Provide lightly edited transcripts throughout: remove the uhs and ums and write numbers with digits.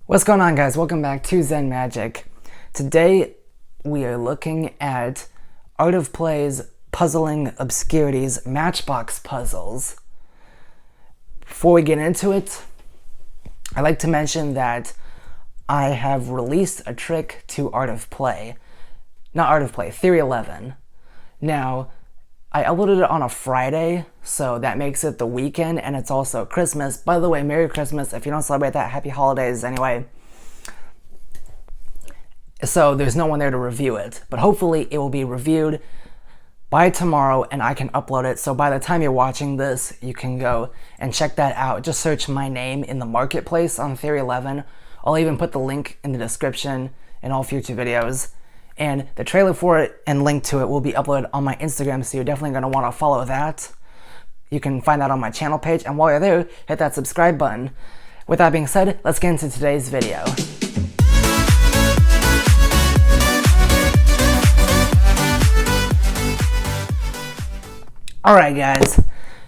What's going on, guys? Welcome back to Zenn Magic. Today we are looking at Art of Play's Puzzling Obscurities Matchbox puzzles. Before we get into it, I'd like to mention that I have released a trick to Art of Play. Not Art of Play, Theory 11. Now, I uploaded it on a Friday, so that makes it the weekend, and it's also Christmas. By the way, Merry Christmas. If you don't celebrate that, Happy Holidays anyway. So there's no one there to review it, but hopefully it will be reviewed by tomorrow and I can upload it. So by the time you're watching this, you can go and check that out. Just search my name in the marketplace on Theory 11. I'll even put the link in the description in all future videos. And the trailer for it and link to it will be uploaded on my Instagram, so you're definitely going to want to follow that. You can find that on my channel page, and while you're there, hit that subscribe button. With that being said, let's get into today's video. Alright guys,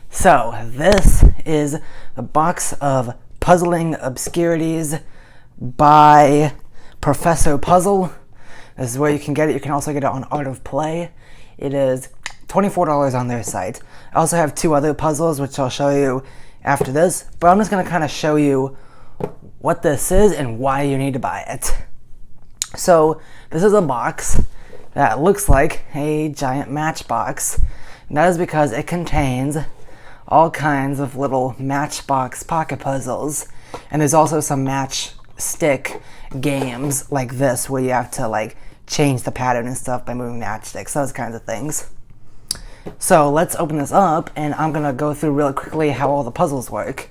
so this is the box of Puzzling Obscurities by Professor Puzzle. This is where you can get it. You can also get it on Art of Play. It is $24 on their site. I also have two other puzzles, which I'll show you after this, but I'm just going to kind of show you what this is and why you need to buy it. So this is a box that looks like a giant matchbox. And that is because it contains all kinds of little matchbox pocket puzzles. And there's also some matchstick games like this where you have to like change the pattern and stuff by moving matchsticks, those kinds of things. So let's open this up and I'm gonna go through really quickly how all the puzzles work.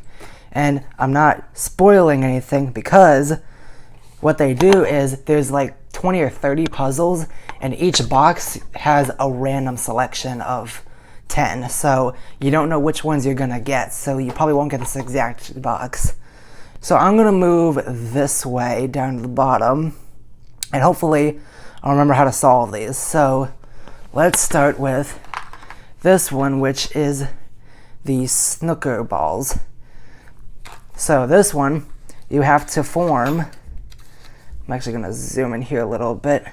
And I'm not spoiling anything because what they do is there's like 20 or 30 puzzles and each box has a random selection of 10. So you don't know which ones you're gonna get, so you probably won't get this exact box. So I'm gonna move this way down to the bottom and hopefully I'll remember how to solve these. So let's start with this one, which is the Snooker Balls. So this one, you have to form, I'm actually gonna zoom in here a little bit,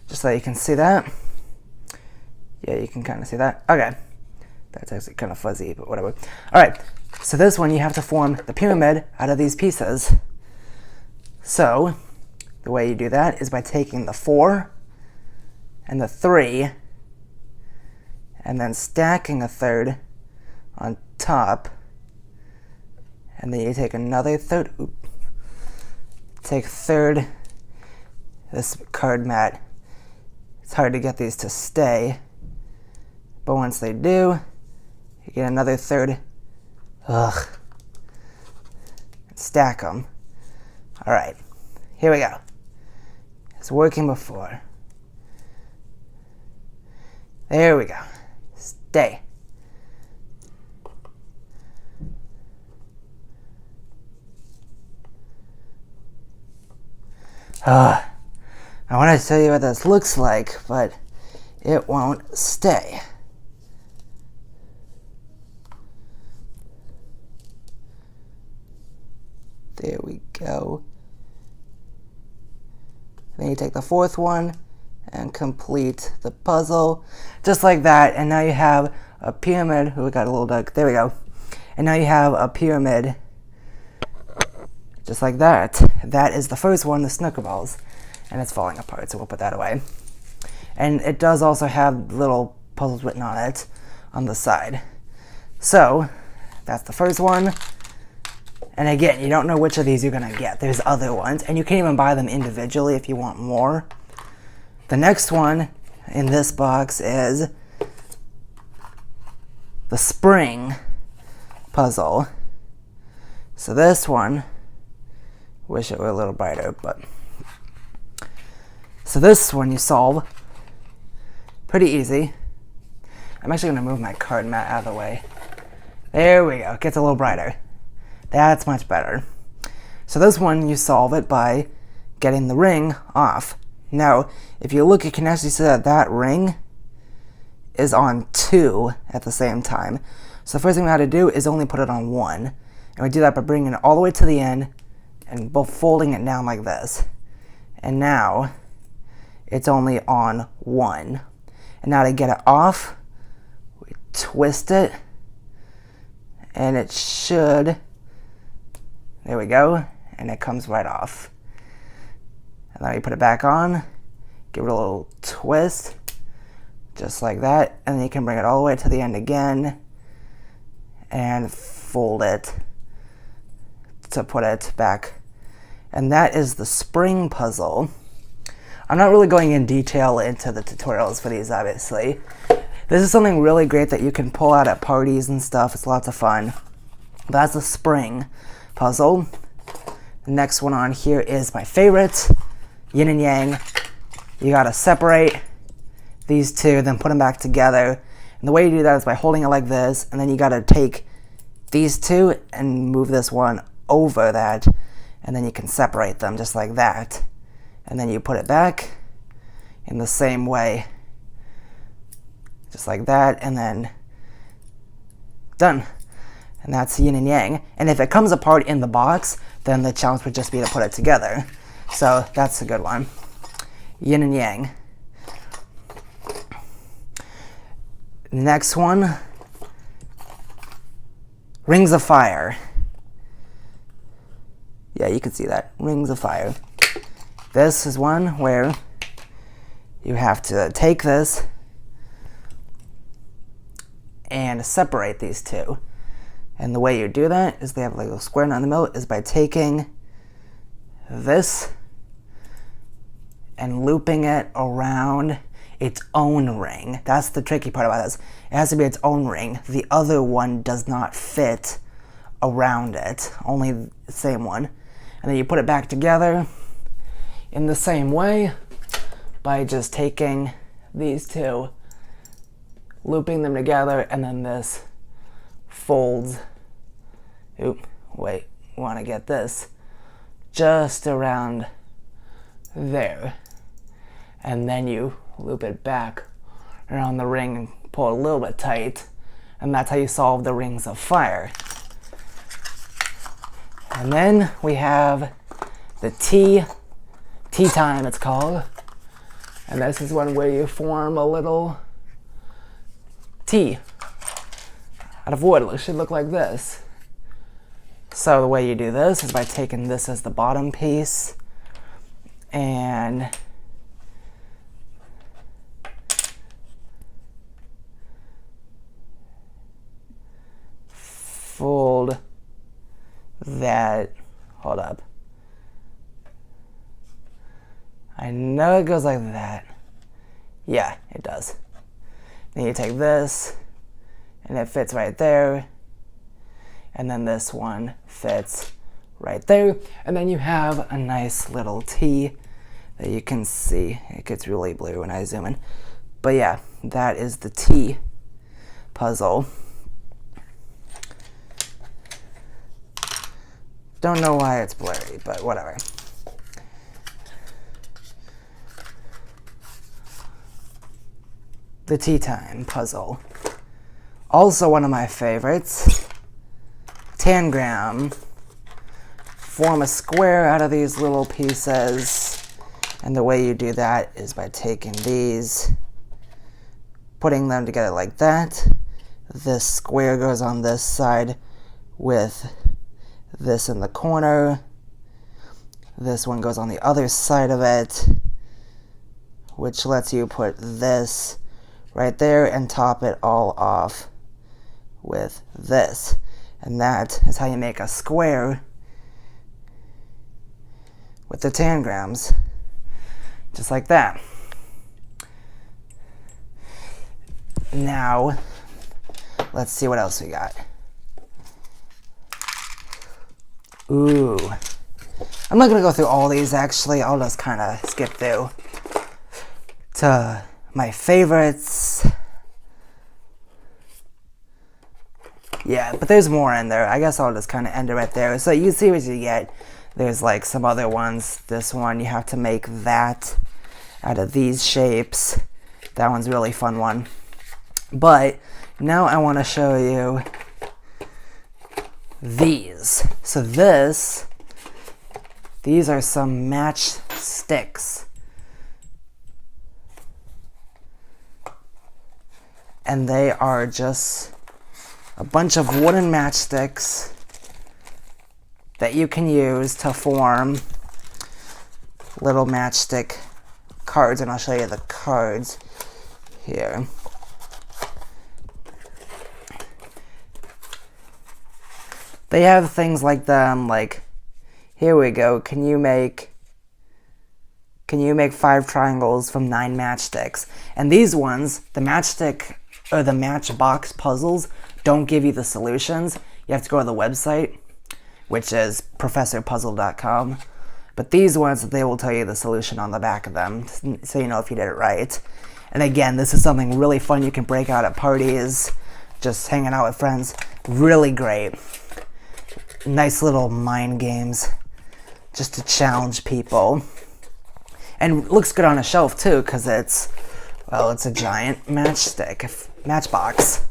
just so you can see that. Yeah, you can kind of see that. Okay, that's actually kind of fuzzy, but whatever. All right, so this one, you have to form the pyramid out of these pieces. So the way you do that is by taking the 4 and the 3 and then stacking a third on top, and then you take another third, take third, this card mat. It's hard to get these to stay, but once they do, you get another third, and stack them. All right, here we go. It's working before. There we go. Stay. I want to tell you what this looks like, but it won't stay. There we go. Then you take the 4th one and complete the puzzle just like that, and now you have a pyramid. Oh, we got a little duck. There we go. And now you have a pyramid just like that. That is the first one, the Snooker Balls, and it's falling apart, so we'll put that away. And it does also have little puzzles written on it on the side. So that's the first one. And again, you don't know which of these you're gonna get. There's other ones, and you can even buy them individually if you want more. The next one in this box is the spring puzzle. So this one, wish it were a little brighter, but. So this one you solve pretty easy. I'm actually gonna move my card mat out of the way. There we go, it gets a little brighter. That's much better. So this one, you solve it by getting the ring off. Now, if you look, you can actually see that that ring is on 2 at the same time. So the first thing we have to do is only put it on 1. And we do that by bringing it all the way to the end and both folding it down like this. And now it's only on one. And now to get it off, we twist it, and it should, there we go, and it comes right off. And then you put it back on, give it a little twist, just like that, and then you can bring it all the way to the end again, and fold it to put it back. And that is the spring puzzle. I'm not really going in detail into the tutorials for these, obviously. This is something really great that you can pull out at parties and stuff. It's lots of fun. That's the spring puzzle. The next one on here is my favorite, Yin and Yang. You gotta separate these two, then put them back together. And the way you do that is by holding it like this, and then you gotta take these two and move this one over that, and then you can separate them just like that. And then you put it back in the same way, just like that, and then done. And that's Yin and Yang. And if it comes apart in the box, then the challenge would just be to put it together. So that's a good one. Yin and Yang. Next one, Rings of Fire. Yeah, you can see that. Rings of Fire. This is one where you have to take this and separate these two. And the way you do that is they have like a square in the middle, is by taking this and looping it around its own ring. That's the tricky part about this. It has to be its own ring. The other one does not fit around it, only the same one. And then you put it back together in the same way by just taking these two, looping them together, and then this folds. Oop, wait, want to get this just around there. And then you loop it back around the ring and pull it a little bit tight, and that's how you solve the Rings of Fire. And then we have the tea time, it's called. And this is one where you form a little T out of wood. It should look like this. So the way you do this is by taking this as the bottom piece and fold that. Hold up. I know it goes like that. Yeah, it does. Then you take this, and it fits right there. And then this one fits right there. And then you have a nice little T that you can see. It gets really blue when I zoom in. But yeah, that is the T puzzle. Don't know why it's blurry, but whatever. The Tea Time puzzle. Also one of my favorites. Tangram. Form a square out of these little pieces. And the way you do that is by taking these, putting them together like that. This square goes on this side with this in the corner. This one goes on the other side of it, which lets you put this right there and top it all off with this. And that is how you make a square with the tangrams. Just like that. Now, let's see what else we got. Ooh. I'm not going to go through all these, actually. I'll just kind of skip through to my favorites. Yeah, but there's more in there. I guess I'll just kind of end it right there. So you see what you get. There's like some other ones. This one, you have to make that out of these shapes. That one's a really fun one. But now I want to show you these. So this These are some matchsticks. And they are just a bunch of wooden matchsticks that you can use to form little matchstick cards, and I'll show you the cards here. They have things like them, like, here we go, can you make 5 triangles from 9 matchsticks? And these ones, the matchstick or the matchbox puzzles, don't give you the solutions. You have to go to the website, which is professorpuzzle.com. But these ones, they will tell you the solution on the back of them, so you know if you did it right. And again, this is something really fun you can break out at parties, just hanging out with friends. Really great. Nice little mind games, just to challenge people. And looks good on a shelf too, because it's a giant matchbox.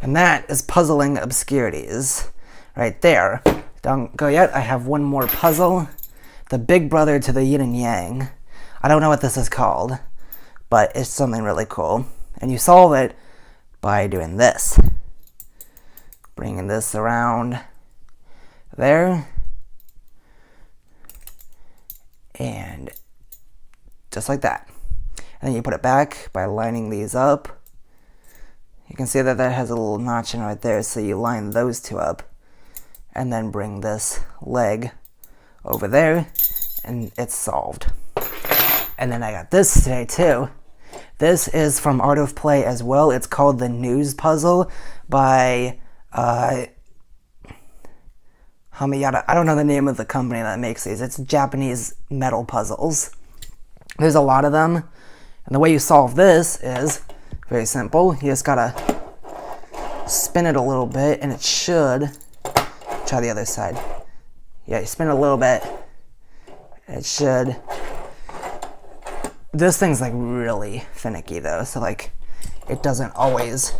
And that is Puzzling Obscurities, right there. Don't go yet, I have one more puzzle. The big brother to the Yin and Yang. I don't know what this is called, but it's something really cool. And you solve it by doing this. Bringing this around there. And just like that. And then you put it back by lining these up. You can see that that has a little notch in right there, so you line those two up. And then bring this leg over there, and it's solved. And then I got this today too. This is from Art of Play as well. It's called the News Puzzle by Hamiyata. I don't know the name of the company that makes these. It's Japanese metal puzzles. There's a lot of them. And the way you solve this is very simple. You just gotta spin it a little bit, and it should... Try the other side. Yeah, you spin it a little bit. It should... This thing's like really finicky though, so like it doesn't always...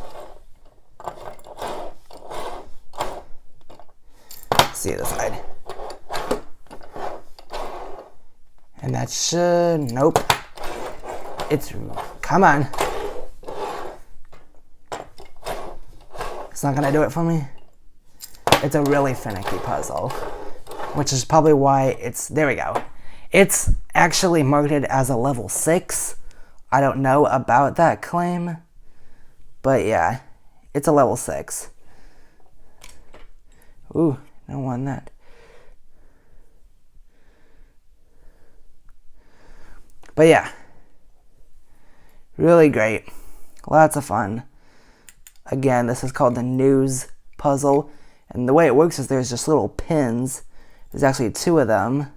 See the side. And that should... Nope. It's... Come on. It's not gonna do it for me. It's a really finicky puzzle, which is probably why it's... There we go. It's actually marketed as a level 6. I don't know about that claim, but yeah, it's a level 6. Ooh, I don't want that. But yeah, really great. Lots of fun. Again, this is called the News Puzzle. And the way it works is there's just little pins. There's actually 2 of them.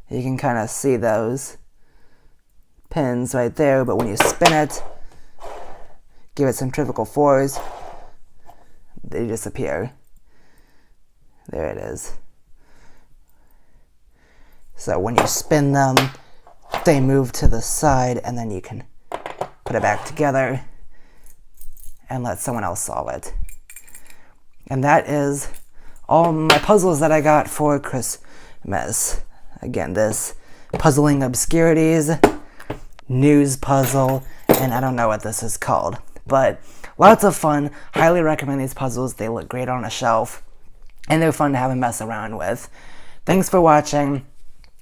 You can kind of see those pins right there, but when you spin it, give it centrifugal force, they disappear. There it is. So when you spin them, they move to the side, and then you can put it back together and let someone else solve it. And that is all my puzzles that I got for Christmas. Again, this Puzzling Obscurities, News Puzzle, and I don't know what this is called. But lots of fun. Highly recommend these puzzles. They look great on a shelf, and they're fun to have a mess around with. Thanks for watching.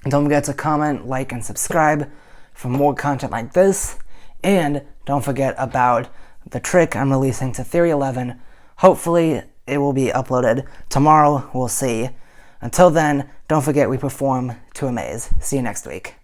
Don't forget to comment, like, and subscribe for more content like this. And don't forget about the trick I'm releasing to Theory 11. Hopefully, it will be uploaded tomorrow. We'll see. Until then, don't forget we perform To Amaze. See you next week.